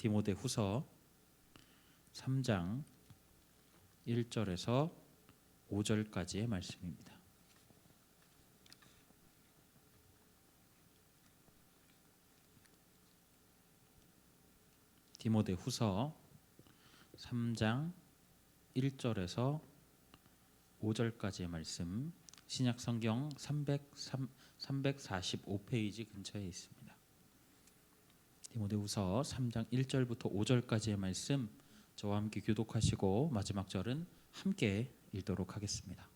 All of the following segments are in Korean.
디모데후서 3장 1절에서 5절까지의 말씀입니다. 디모데후서 3장 1절에서 5절까지의 말씀, 신약성경 345페이지 근처에 있습니다. 디모데후서 3장 1절부터 5절까지의 말씀, 저와 함께 교독하시고 마지막 절은 함께 읽도록 하겠습니다.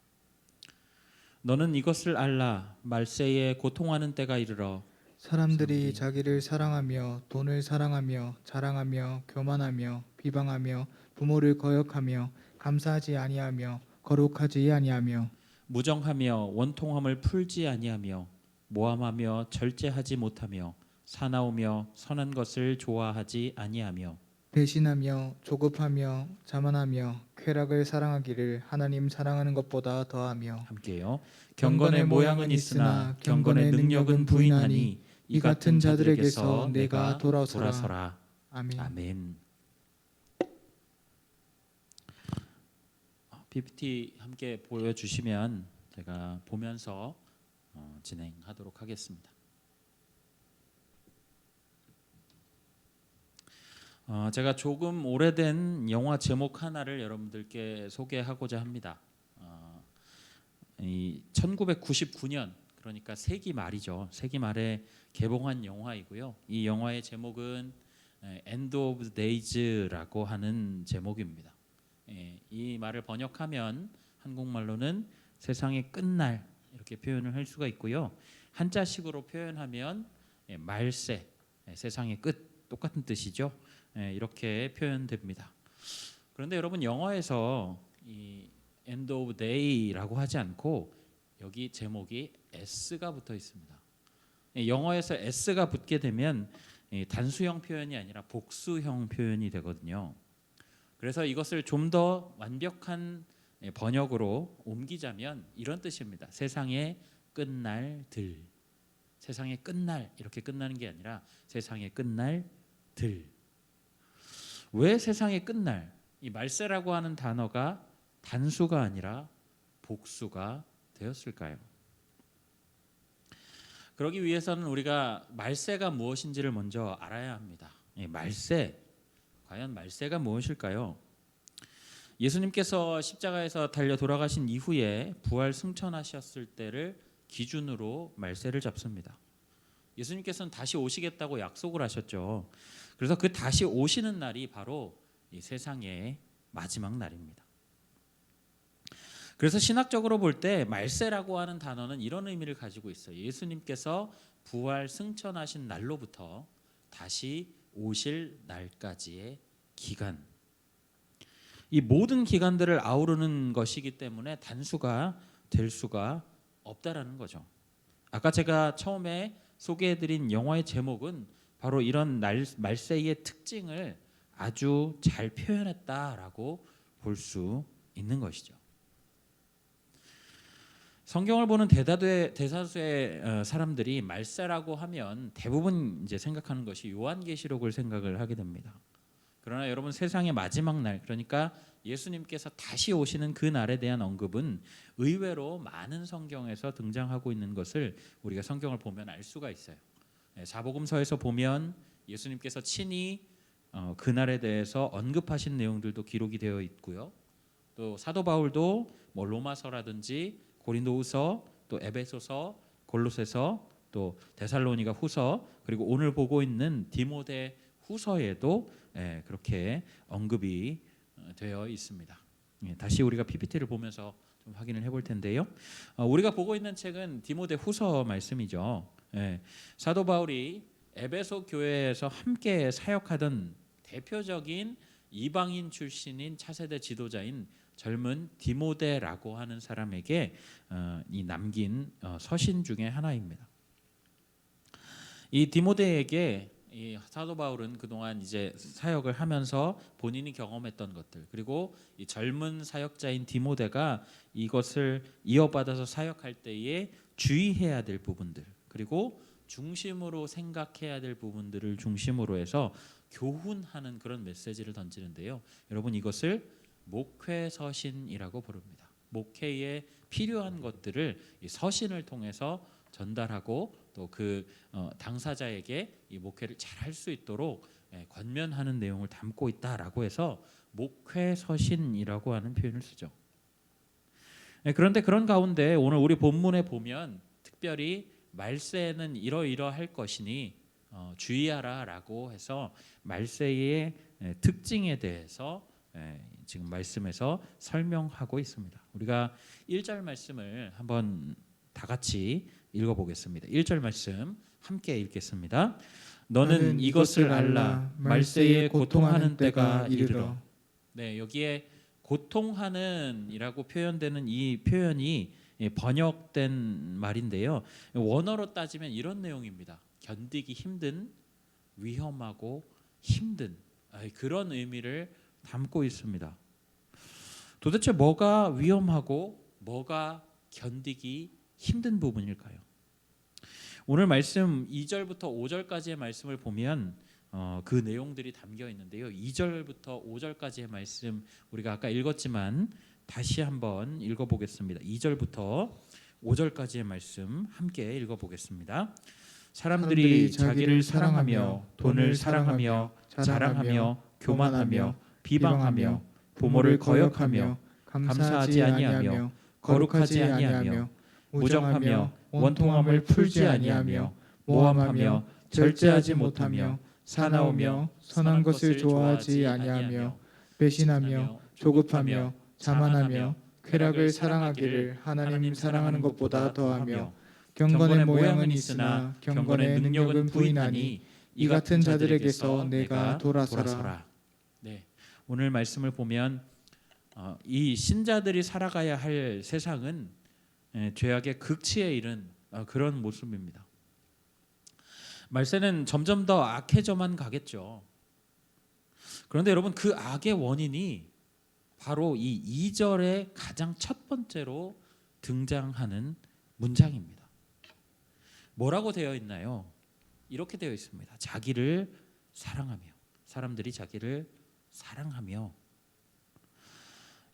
너는 이것을 알라. 말세에 고통하는 때가 이르러 사람들이 자기를 사랑하며 돈을 사랑하며 자랑하며 교만하며 비방하며 부모를 거역하며 감사하지 아니하며 거룩하지 아니하며 무정하며 원통함을 풀지 아니하며 모함하며 절제하지 못하며 사나우며 선한 것을 좋아하지 아니하며 배신하며 조급하며 자만하며 쾌락을 사랑하기를 하나님 사랑하는 것보다 더하며 함께요. 경건의 모양은 있으나 경건의 능력은 부인하니 이 같은 자들에게서 내가 돌아서라. 아멘. 아멘. PPT 함께 보여주시면 제가 보면서 진행하도록 하겠습니다. 제가 조금 오래된 영화 제목 하나를 여러분들께 소개하고자 합니다. 1999년, 그러니까 세기 말이죠. 세기 말에 개봉한 영화이고요. 이 영화의 제목은 End of the Days라고 하는 제목입니다. 이 말을 번역하면 한국말로는 세상의 끝날 이렇게 표현을 할 수가 있고요. 한자식으로 표현하면 말세, 세상의 끝, 똑같은 뜻이죠. 이렇게 표현됩니다. 그런데 여러분, 영어에서 이 End of Day라고 하지 않고 여기 제목이 S가 붙어 있습니다. 영어에서 S가 붙게 되면 단수형 표현이 아니라 복수형 표현이 되거든요. 그래서 이것을 좀 더 완벽한 번역으로 옮기자면 이런 뜻입니다. 세상의 끝날들. 세상의 끝날, 이렇게 끝나는 게 아니라 세상의 끝날들. 왜 세상의 끝날? 이 말세라고 하는 단어가 단수가 아니라 복수가 되었을까요? 그러기 위해서는 우리가 말세가 무엇인지를 먼저 알아야 합니다. 말세, 과연 말세가 무엇일까요? 예수님께서 십자가에서 달려 돌아가신 이후에 부활 승천하셨을 때를 기준으로 말세를 잡습니다. 예수님께서는 다시 오시겠다고 약속을 하셨죠. 그래서 그 다시 오시는 날이 바로 이 세상의 마지막 날입니다. 그래서 신학적으로 볼 때 말세라고 하는 단어는 이런 의미를 가지고 있어요. 예수님께서 부활 승천하신 날로부터 다시 오실 날까지의 기간. 이 모든 기간들을 아우르는 것이기 때문에 단수가 될 수가 없다라는 거죠. 아까 제가 처음에 소개해드린 영화의 제목은 바로 이런 말세의 특징을 아주 잘 표현했다라고 볼 수 있는 것이죠. 성경을 보는 대다수의 사람들이 말세라고 하면 대부분 이제 생각하는 것이 요한계시록을 생각을 하게 됩니다. 그러나 여러분, 세상의 마지막 날, 그러니까 예수님께서 다시 오시는 그 날에 대한 언급은 의외로 많은 성경에서 등장하고 있는 것을 우리가 성경을 보면 알 수가 있어요. 사복음서에서 보면 예수님께서 친히 그날에 대해서 언급하신 내용들도 기록이 되어 있고요. 또 사도 바울도 뭐 로마서라든지 고린도후서, 또 에베소서, 골로새서, 또 데살로니가 후서, 그리고 오늘 보고 있는 디모데 후서에도 그렇게 언급이 되어 있습니다. 다시 우리가 PPT를 보면서 좀 확인을 해볼 텐데요. 우리가 보고 있는 책은 디모데 후서 말씀이죠. 사도 바울이 에베소 교회에서 함께 사역하던 대표적인 이방인 출신인 차세대 지도자인 젊은 디모데라고 하는 사람에게 이 남긴 서신 중에 하나입니다. 이 디모데에게 이 사도 바울은 그동안 이제 사역을 하면서 본인이 경험했던 것들, 그리고 이 젊은 사역자인 디모데가 이것을 이어받아서 사역할 때에 주의해야 될 부분들, 그리고 중심으로 생각해야 될 부분들을 중심으로 해서 교훈하는 그런 메시지를 던지는데요. 여러분 이것을 목회서신이라고 부릅니다. 목회에 필요한 것들을 이 서신을 통해서 전달하고 또 그 당사자에게 이 목회를 잘 할 수 있도록 권면하는 내용을 담고 있다라고 해서 목회서신이라고 하는 표현을 쓰죠. 그런데 그런 가운데 오늘 우리 본문에 보면 특별히 말세는 이러이러할 것이니 주의하라라고 해서 말세의 특징에 대해서 지금 말씀에서 설명하고 있습니다. 우리가 1절 말씀을 한번 다 같이 읽어보겠습니다. 1절 말씀 함께 읽겠습니다. 너는 이것을 알라 말세에 고통하는 때가 이르러. 네, 여기에 고통하는이라고 표현되는 이 표현이 번역된 말인데요. 원어로 따지면 이런 내용입니다. 견디기 힘든, 위험하고 힘든 그런 의미를 담고 있습니다. 도대체 뭐가 위험하고 뭐가 견디기 힘든 부분일까요? 오늘 말씀 2절부터 5절까지의 말씀을 보면 그 내용들이 담겨 있는데요. 2절부터 5절까지의 말씀 우리가 아까 읽었지만 다시 한번 읽어보겠습니다. 2절부터 5절까지의 말씀 함께 읽어보겠습니다. 사람들이 자기를 사랑하며 돈을 사랑하며 자랑하며 교만하며 비방하며 부모를 거역하며 감사하지 아니하며 거룩하지 아니하며 무정하며 원통함을 풀지 아니하며 모함하며 절제하지 못하며 사나우며 선한 것을 좋아하지 아니하며 배신하며 조급하며 자만하며 쾌락을 사랑하기를 하나님 사랑하는 것보다 더하며 경건의 모양은 있으나 경건의 능력은 부인하니 이 같은 자들에게서 내가 돌아서라. 네, 오늘 말씀을 보면 이 신자들이 살아가야 할 세상은 죄악의 극치에 이른 그런 모습입니다. 말세는 점점 더 악해져만 가겠죠. 그런데 여러분 그 악의 원인이 바로 이 2절의 가장 첫 번째로 등장하는 문장입니다. 뭐라고 되어 있나요? 이렇게 되어 있습니다. 자기를 사랑하며, 사람들이 자기를 사랑하며.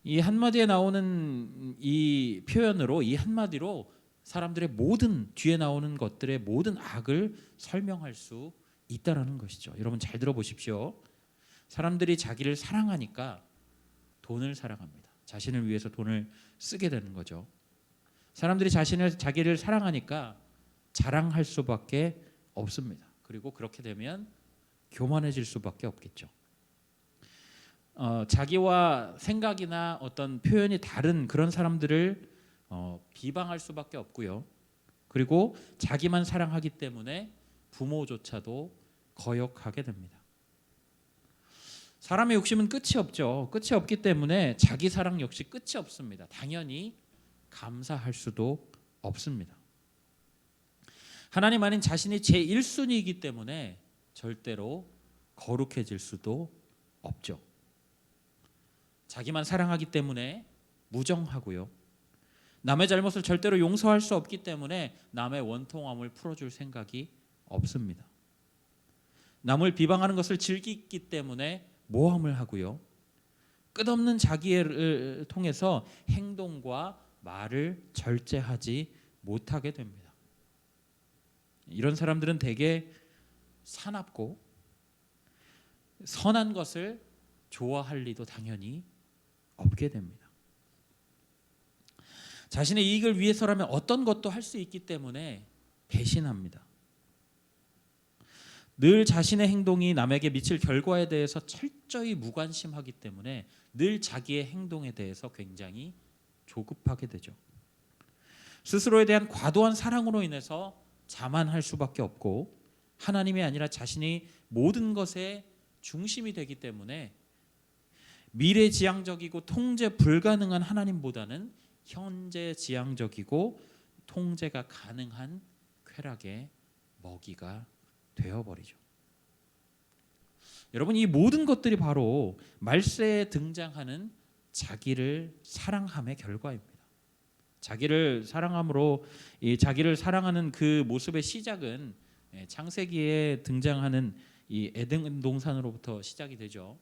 이 한마디에 나오는 이 표현으로, 이 한마디로 사람들의 모든 뒤에 나오는 것들의 모든 악을 설명할 수 있다라는 것이죠. 여러분 잘 들어보십시오. 사람들이 자기를 사랑하니까 돈을 사랑합니다. 자신을 위해서 돈을 쓰게 되는 거죠. 사람들이 자기를 사랑하니까 자랑할 수밖에 없습니다. 그리고 그렇게 되면 교만해질 수밖에 없겠죠. 자기와 생각이나 어떤 표현이 다른 그런 사람들을 비방할 수밖에 없고요. 그리고 자기만 사랑하기 때문에 부모조차도 거역하게 됩니다. 사람의 욕심은 끝이 없죠. 끝이 없기 때문에 자기 사랑 역시 끝이 없습니다. 당연히 감사할 수도 없습니다. 하나님 아닌 자신이 제1순위이기 때문에 절대로 거룩해질 수도 없죠. 자기만 사랑하기 때문에 무정하고요. 남의 잘못을 절대로 용서할 수 없기 때문에 남의 원통함을 풀어줄 생각이 없습니다. 남을 비방하는 것을 즐기기 때문에 모함을 하고요. 끝없는 자기애를 통해서 행동과 말을 절제하지 못하게 됩니다. 이런 사람들은 대개 사납고 선한 것을 좋아할 리도 당연히 없게 됩니다. 자신의 이익을 위해서라면 어떤 것도 할 수 있기 때문에 배신합니다. 늘 자신의 행동이 남에게 미칠 결과에 대해서 철저히 무관심하기 때문에 늘 자기의 행동에 대해서 굉장히 조급하게 되죠. 스스로에 대한 과도한 사랑으로 인해서 자만할 수밖에 없고 하나님이 아니라 자신이 모든 것의 중심이 되기 때문에 미래지향적이고 통제 불가능한 하나님보다는 현재지향적이고 통제가 가능한 쾌락의 먹이가 되어버리죠. 여러분 이 모든 것들이 바로 말세에 등장하는 자기를 사랑함의 결과입니다. 자기를 사랑함으로 이 자기를 사랑하는 그 모습의 시작은 창세기에 등장하는 이 에덴 동산으로부터 시작이 되죠.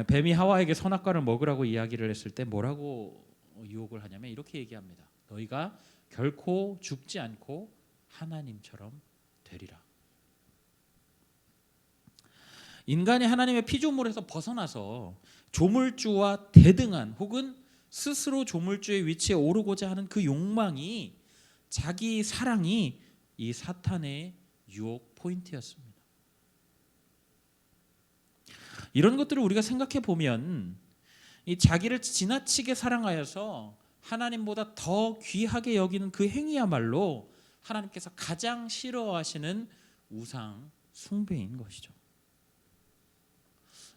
뱀이 하와에게 선악과를 먹으라고 이야기를 했을 때 뭐라고 유혹을 하냐면 이렇게 얘기합니다. 너희가 결코 죽지 않고 하나님처럼 되리라. 인간이 하나님의 피조물에서 벗어나서 조물주와 대등한 혹은 스스로 조물주의 위치에 오르고자 하는 그 욕망이, 자기 사랑이 이 사탄의 유혹 포인트였습니다. 이런 것들을 우리가 생각해 보면 이 자기를 지나치게 사랑하여서 하나님보다 더 귀하게 여기는 그 행위야말로 하나님께서 가장 싫어하시는 우상 숭배인 것이죠.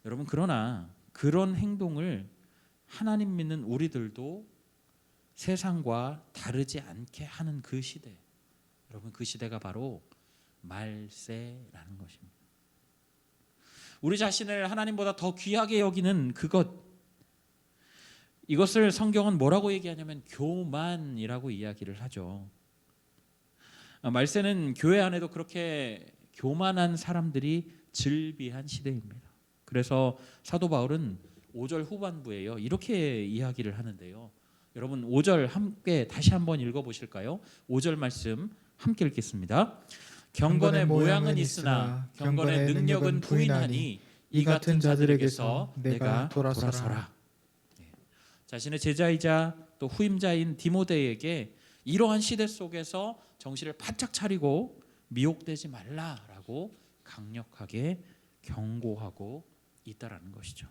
여러분, 그러나 그런 행동을 하나님 믿는 우리들도 세상과 다르지 않게 하는 그 시대, 여러분, 그 시대가 바로 말세라는 것입니다. 우리 자신을 하나님보다 더 귀하게 여기는 그것, 이것을 성경은 뭐라고 얘기하냐면 교만이라고 이야기를 하죠. 말세는 교회 안에도 그렇게 교만한 사람들이 즐비한 시대입니다. 그래서 사도 바울은 5절 후반부에요, 이렇게 이야기를 하는데요. 여러분, 5절 함께 다시 한번 읽어보실까요? 5절 말씀 함께 읽겠습니다. 경건의 모양은 있으나 경건의 능력은 부인하니 이 같은 자들에게서 내가 돌아서라. 자신의 제자이자 또 후임자인 디모데에게 이러한 시대 속에서 정신을 바짝 차리고 미혹되지 말라라고 강력하게 경고하고 있다라는 것이죠.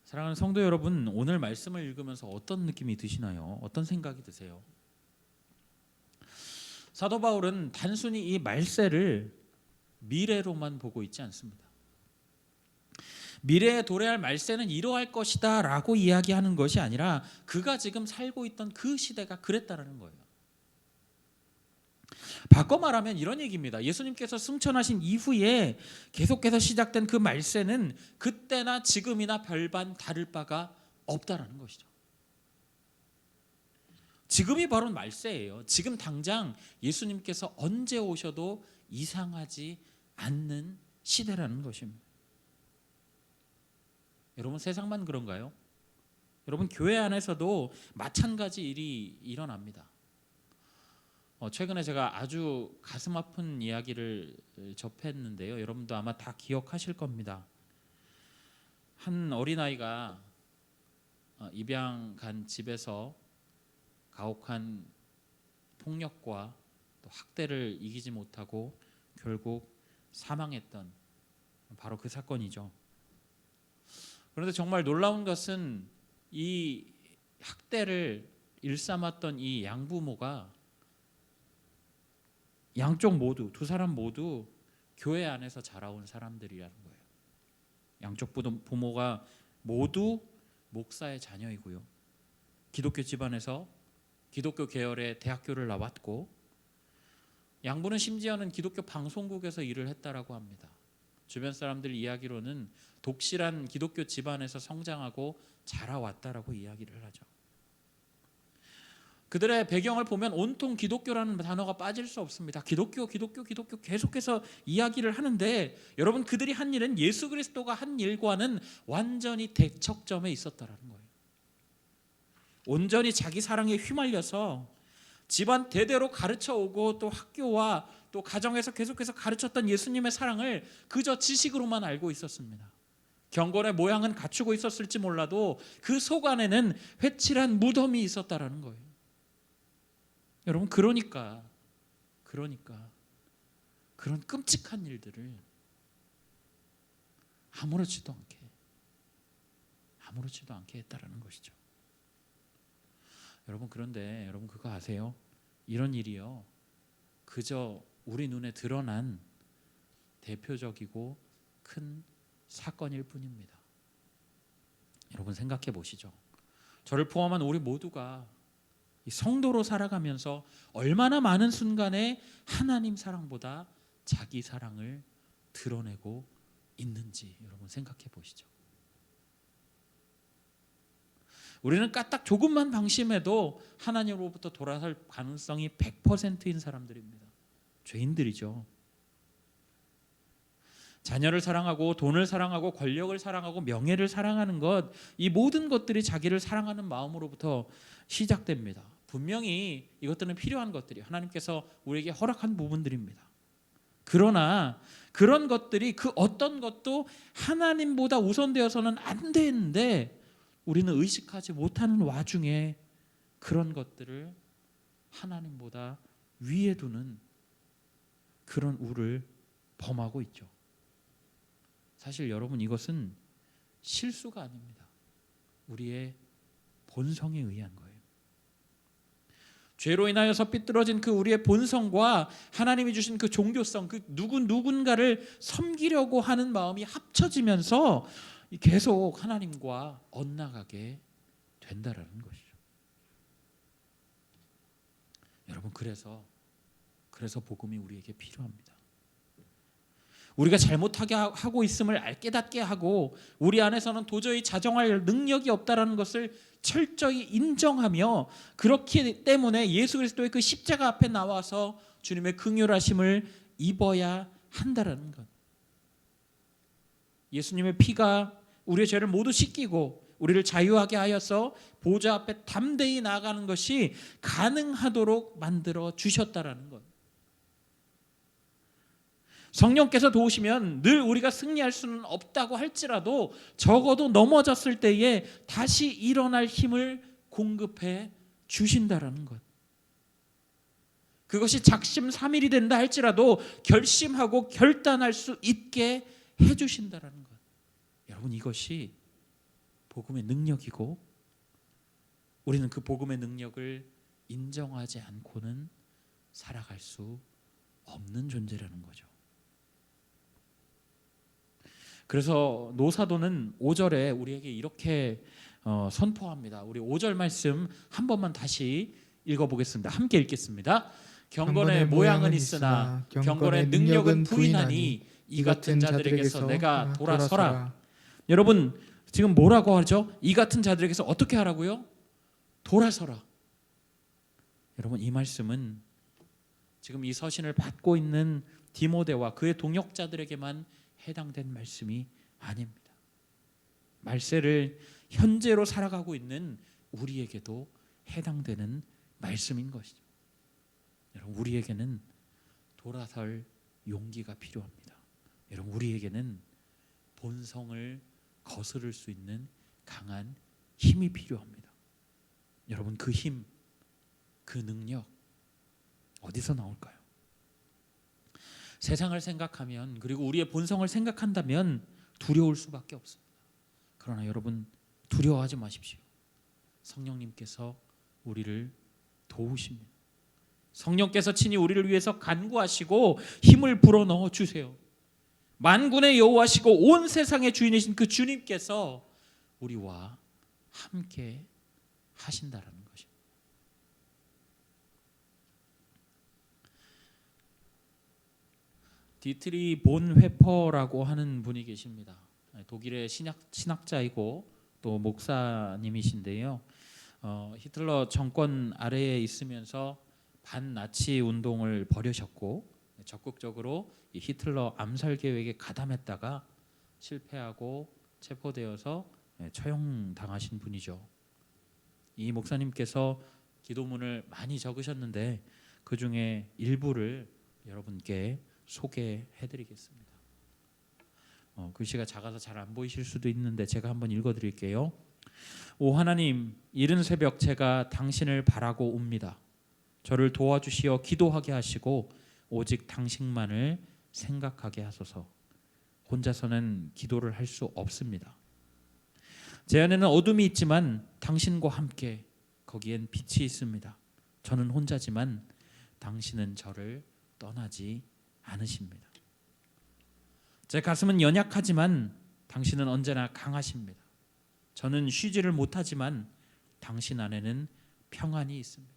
사랑하는 성도 여러분, 오늘 말씀을 읽으면서 어떤 느낌이 드시나요? 어떤 생각이 드세요? 사도 바울은 단순히 이 말세를 미래로만 보고 있지 않습니다. 미래에 도래할 말세는 이러할 것이다 라고 이야기하는 것이 아니라 그가 지금 살고 있던 그 시대가 그랬다라는 거예요. 바꿔 말하면 이런 얘기입니다. 예수님께서 승천하신 이후에 계속해서 시작된 그 말세는 그때나 지금이나 별반 다를 바가 없다라는 것이죠. 지금이 바로 말세예요. 지금 당장 예수님께서 언제 오셔도 이상하지 않는 시대라는 것입니다. 여러분, 세상만 그런가요? 여러분, 교회 안에서도 마찬가지 일이 일어납니다. 최근에 제가 아주 가슴 아픈 이야기를 접했는데요. 여러분도 아마 다 기억하실 겁니다. 한 어린아이가 입양 간 집에서 가혹한 폭력과 또 학대를 이기지 못하고 결국 사망했던 바로 그 사건이죠. 그런데 정말 놀라운 것은 이 학대를 일삼았던 이 양부모가 양쪽 모두, 두 사람 모두 교회 안에서 자라온 사람들이라는 거예요. 양쪽 부모가 모두 목사의 자녀이고요. 기독교 집안에서 기독교 계열의 대학교를 나왔고, 양부는 심지어는 기독교 방송국에서 일을 했다라고 합니다. 주변 사람들 이야기로는 독실한 기독교 집안에서 성장하고 자라왔다라고 이야기를 하죠. 그들의 배경을 보면 온통 기독교라는 단어가 빠질 수 없습니다. 기독교 계속해서 이야기를 하는데, 여러분, 그들이 한 일은 예수 그리스도가 한 일과는 완전히 대척점에 있었다라는 거예요. 온전히 자기 사랑에 휘말려서 집안 대대로 가르쳐오고 또 학교와 또 가정에서 계속해서 가르쳤던 예수님의 사랑을 그저 지식으로만 알고 있었습니다. 경건의 모양은 갖추고 있었을지 몰라도 그 속 안에는 회칠한 무덤이 있었다라는 거예요. 여러분, 그러니까 그런 끔찍한 일들을 아무렇지도 않게 했다라는 것이죠. 여러분, 그런데 여러분 그거 아세요? 이런 일이요, 그저 우리 눈에 드러난 대표적이고 큰 사건일 뿐입니다. 여러분, 생각해 보시죠. 저를 포함한 우리 모두가 이 성도로 살아가면서 얼마나 많은 순간에 하나님 사랑보다 자기 사랑을 드러내고 있는지 여러분 생각해 보시죠. 우리는 까딱 조금만 방심해도 하나님으로부터 돌아설 가능성이 100%인 사람들입니다. 죄인들이죠. 자녀를 사랑하고 돈을 사랑하고 권력을 사랑하고 명예를 사랑하는 것, 이 모든 것들이 자기를 사랑하는 마음으로부터 시작됩니다. 분명히 이것들은 필요한 것들이 하나님께서 우리에게 허락한 부분들입니다. 그러나 그런 것들이 그 어떤 것도 하나님보다 우선되어서는 안 되는데 우리는 의식하지 못하는 와중에 그런 것들을 하나님보다 위에 두는 그런 우를 범하고 있죠. 사실 여러분, 이것은 실수가 아닙니다. 우리의 본성에 의한 거예요. 죄로 인하여서 삐뚤어진 그 우리의 본성과 하나님이 주신 그 종교성, 그 누군가를 섬기려고 하는 마음이 합쳐지면서 계속 하나님과 엇나가게 된다라는 것이죠. 여러분, 그래서 복음이 우리에게 필요합니다. 우리가 잘못하게 하고 있음을 깨닫게 하고 우리 안에서는 도저히 자정할 능력이 없다라는 것을 철저히 인정하며, 그렇기 때문에 예수 그리스도의 그 십자가 앞에 나와서 주님의 긍휼하심을 입어야 한다라는 것. 예수님의 피가 우리의 죄를 모두 씻기고 우리를 자유하게 하여서 보좌 앞에 담대히 나아가는 것이 가능하도록 만들어 주셨다라는 것. 성령께서 도우시면 늘 우리가 승리할 수는 없다고 할지라도 적어도 넘어졌을 때에 다시 일어날 힘을 공급해 주신다라는 것. 그것이 작심삼일이 된다 할지라도 결심하고 결단할 수 있게 해주신다라는 것. 여러분, 이것이 복음의 능력이고 우리는 그 복음의 능력을 인정하지 않고는 살아갈 수 없는 존재라는 거죠. 그래서 노사도는 5절에 우리에게 이렇게 선포합니다. 우리 5절 말씀 한 번만 다시 읽어보겠습니다. 함께 읽겠습니다. 경건의 모양은 있으나 경건의 능력은 부인하니 이 같은 자들에게서 내가 돌아서라. 여러분, 지금 뭐라고 하죠? 이 같은 자들에게서 어떻게 하라고요? 돌아서라. 여러분, 이 말씀은 지금 이 서신을 받고 있는 디모데와 그의 동역자들에게만 해당된 말씀이 아닙니다. 말세를 현재로 살아가고 있는 우리에게도 해당되는 말씀인 것이죠. 여러분, 우리에게는 돌아설 용기가 필요합니다. 여러분, 우리에게는 본성을 거스를 수 있는 강한 힘이 필요합니다. 여러분, 그 힘, 그 능력 어디서 나올까요? 세상을 생각하면, 그리고 우리의 본성을 생각한다면 두려울 수밖에 없습니다. 그러나 여러분, 두려워하지 마십시오. 성령님께서 우리를 도우십니다. 성령께서 친히 우리를 위해서 간구하시고 힘을 불어넣어 주세요. 만군의 여호와시고 온 세상의 주인이신 그 주님께서 우리와 함께 하신다라는 것입니다. 디트리 본 회퍼라고 하는 분이 계십니다. 독일의 신학자이고 또 목사님이신데요. 히틀러 정권 아래에 있으면서 반나치 운동을 벌이셨고 적극적으로 이 히틀러 암살 계획에 가담했다가 실패하고 체포되어서 처형당하신 분이죠. 이 목사님께서 기도문을 많이 적으셨는데 그 중에 일부를 여러분께 소개해드리겠습니다. 글씨가 작아서 잘 안 보이실 수도 있는데 제가 한번 읽어드릴게요. 오 하나님, 이른 새벽 제가 당신을 바라고 옵니다. 저를 도와주시어 기도하게 하시고 오직 당신만을 생각하게 하소서. 혼자서는 기도를 할 수 없습니다. 제 안에는 어둠이 있지만 당신과 함께 거기엔 빛이 있습니다. 저는 혼자지만 당신은 저를 떠나지 않으십니다. 제 가슴은 연약하지만 당신은 언제나 강하십니다. 저는 쉬지를 못하지만 당신 안에는 평안이 있습니다.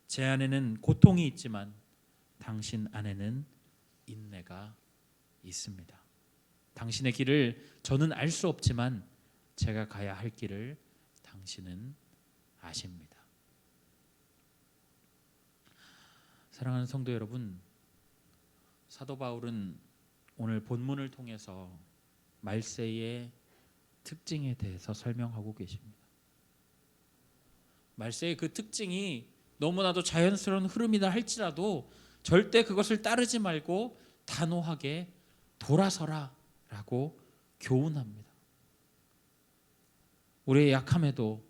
제 안에는 고통이 있지만 당신 안에는 인내가 있습니다. 당신의 길을 저는 알 수 없지만 제가 가야 할 길을 당신은 아십니다. 사랑하는 성도 여러분, 사도 바울은 오늘 본문을 통해서 말세의 특징에 대해서 설명하고 계십니다. 말세의 그 특징이 너무나도 자연스러운 흐름이다 할지라도 절대 그것을 따르지 말고 단호하게 돌아서라 라고 교훈합니다. 우리의 약함에도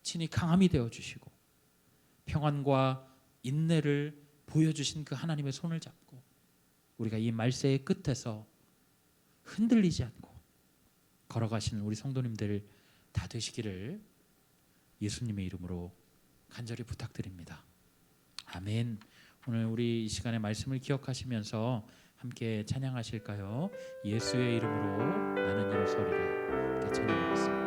친히 강함이 되어주시고 평안과 인내를 보여주신 그 하나님의 손을 잡고 우리가 이 말세의 끝에서 흔들리지 않고 걸어가시는 우리 성도님들 다 되시기를 예수님의 이름으로 간절히 부탁드립니다. 아멘. 오늘 우리 이 시간에 말씀을 기억하시면서 함께 찬양하실까요? 예수의 이름으로 나는 일어서리라. 함께 찬양하겠습니다.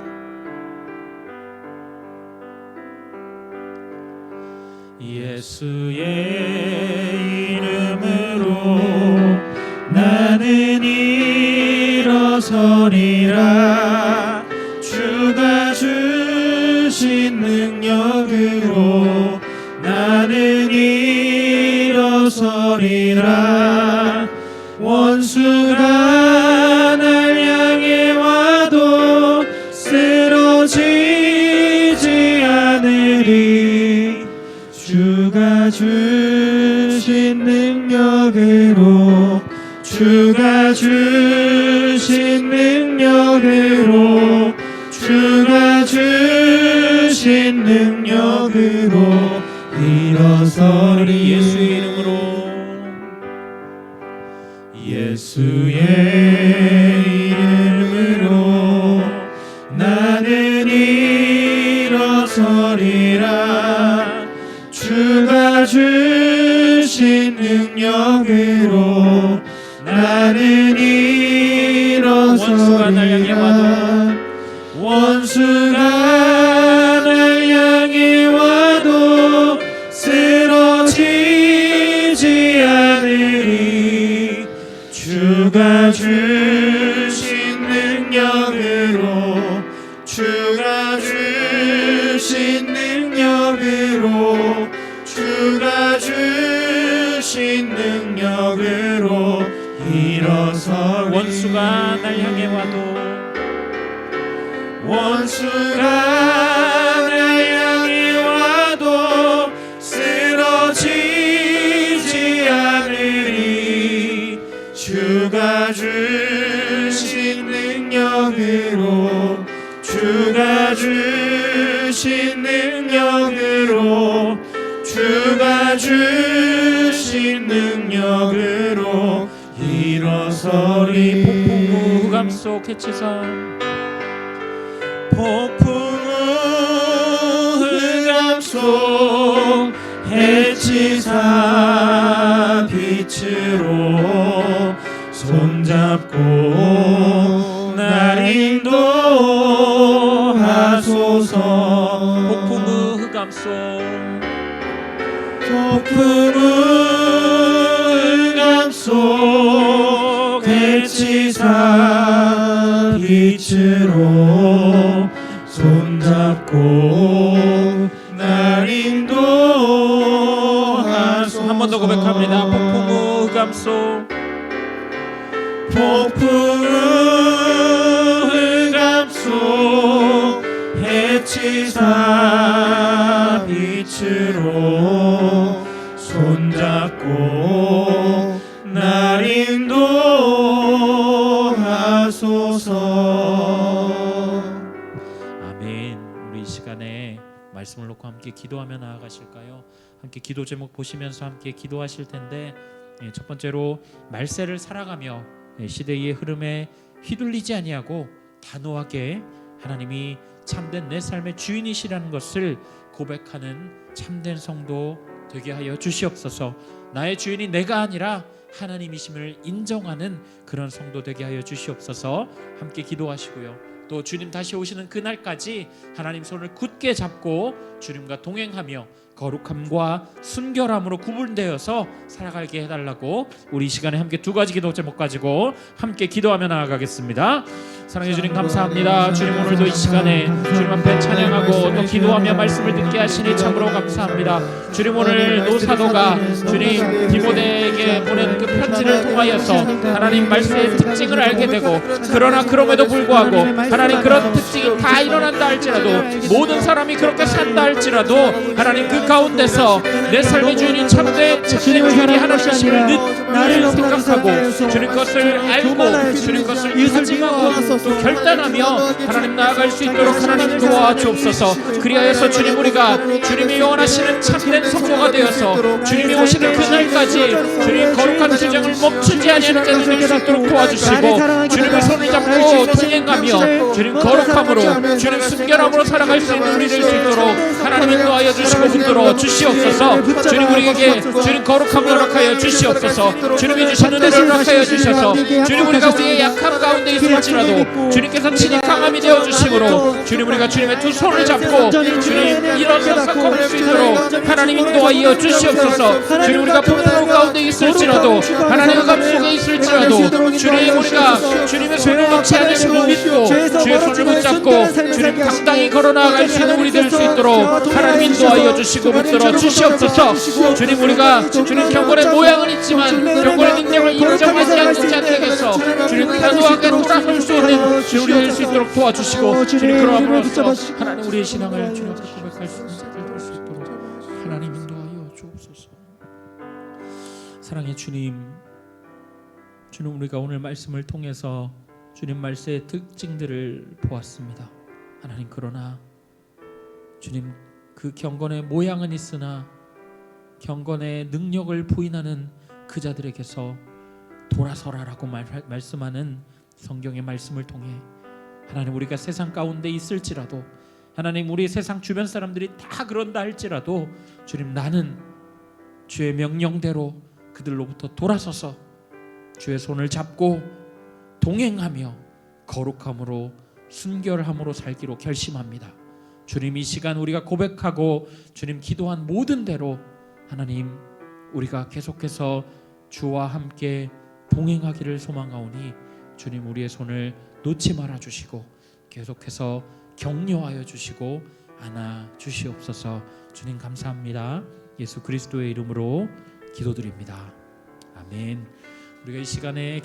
예수의 이름으로 나는 일어서리라. 주가 주신 능력으로 나는 일어서리라. 원수가 날 향해 와도 쓰러지지 않으리. 주가 주신 능력으로 주가 주신 능력으로 주가 주신 능력으로 일어서리. 예수의 이름으로 예수의 이름으로 나는 일어서리라. 주가 주신 능력으로 나는 일어서리라. 원수가 날 향해 와도 쓰러지지 않으리. 주가 주신 능력으로 주가 주신 능력으로 주가 주신 능력으로 일어서. 원수가 날 향해 와도 원수가 날 향해 와도 쓰러지지 않으리. 주가 주신 능력으로 주가 주신 능력으로 주가 주신 능력으로 일어서리. 폭풍우 흑암 속 해치선 폭풍우 흑암 속 해치사 빛으로 손잡고 날 인도하소서. 폭풍우 흑암 속 폭풍우 흑암 속 해치사 빛으로 손잡고 날 인도하소서. 한 번 더 고백합니다. 폭풍우 흑암 속 폭풍우 흑암 속 해치사 빛으로 손잡고 날 인도하소서. 아멘. 우리 이 시간에 말씀을 놓고 함께 기도하며 나아가실까요? 함께 기도 제목 보시면서 함께 기도하실 텐데, 첫 번째로 말세를 살아가며 시대의 흐름에 휘둘리지 아니하고 단호하게 하나님이 참된 내 삶의 주인이시라는 것을 고백하는 참된 성도 되게 하여 주시옵소서. 나의 주인이 내가 아니라 하나님이심을 인정하는 그런 성도 되게 하여 주시옵소서. 함께 기도하시고요. 또 주님 다시 오시는 그날까지 하나님 손을 굳게 잡고 주님과 동행하며 거룩함과 순결함으로 구분되어서 살아가게 해달라고 우리 이 시간에 함께 두 가지 기도 제목 가지고 함께 기도하며 나아가겠습니다. 사랑해 주님 감사합니다. 주님 오늘도 이 시간에 주님 앞에 찬양하고 또 기도하며 말씀을 듣게 하시니 참으로 감사합니다. 주님 오늘 노사도가 주님 디모데에게 보낸 그 편지를 통하여서 하나님 말씀의 특징을 알게 되고, 그러나 그럼에도 불구하고 하나님 그런 특징이 다 일어난다 할지라도, 모든 사람이 그렇게 산다 할지라도 하나님 그 가운데서 내 삶의 주인이 참된 주인이 하나님이심을 늘 생각하고 주님 것을 알고 주님 것을 다짐하고 또 결단하며 하나님 나아갈 수 있도록 하나님 도와주옵소서. 그리하여서 주님 우리가 주님이 원하시는 참된 성도가 되어서 주님이 오시는 그날까지 주님 거룩한 주정을 멈추지 아니하는 자들이 될 수 있도록 도와주시고, 주님의 손을 잡고 동행하며 주님 거룩함으로 주님 순결함으로 살아갈 수 있는 우리 될 수 있도록 하나님 인도하여 주시고 붙들어 주시옵소서. 주님 우리에게 주님 거룩함을 허락하여 주시옵소서. 주님이 주신 은혜를 허락하여 주셔서 주님 우리가 우리의 약함 가운데 있을지라도 주님께서 친히 강함이 되어 주심으로 주님 우리가 주님의 두 손을 잡고 주님 일어서서 걸을 수 있도록 하나님 인도하여 주시옵소서. 주님 우리가 풍랑 가운데 있을지라도 하나님의 감 속에 있을지라도 주님 우리가 주님의 손을 놓지 않으심을 믿고 주의 손을 붙잡고 주님 당당히 걸어나갈 수 있는 우리 될 수 있도록 하나님 인도하여 주시고 붙들어 주시옵소서. 주님 우리가 주님 경건의 모양은 있지만 경건의 능력을 인정하지 않는 자들에게서 주님 단호하게 돌아설 수 있는 주님 우리 될 수 있도록 도와주시고, 주님 그러함으로써 하나님 우리의 신앙을 주님 앞에 고백할 수 있는 자들 될 수 있도록 하나님 인도하여 주옵소서. 사랑의 주님, 주님 우리가 오늘 말씀을 통해서 주님 말씀의 특징들을 보았습니다. 하나님 그러나 주님 그 경건의 모양은 있으나 경건의 능력을 부인하는 그 자들에게서 돌아서라라고 말씀하는 성경의 말씀을 통해 하나님 우리가 세상 가운데 있을지라도, 하나님 우리 세상 주변 사람들이 다 그런다 할지라도 주님 나는 주의 명령대로 그들로부터 돌아서서 주의 손을 잡고 동행하며 거룩함으로 순결함으로 살기로 결심합니다. 주님 이 시간 우리가 고백하고 주님 기도한 모든 대로 하나님 우리가 계속해서 주와 함께 동행하기를 소망하오니 주님 우리의 손을 놓지 말아 주시고 계속해서 격려하여 주시고 안아 주시옵소서. 주님 감사합니다. 예수 그리스도의 이름으로 기도드립니다. 아멘. 우리가 이 시간에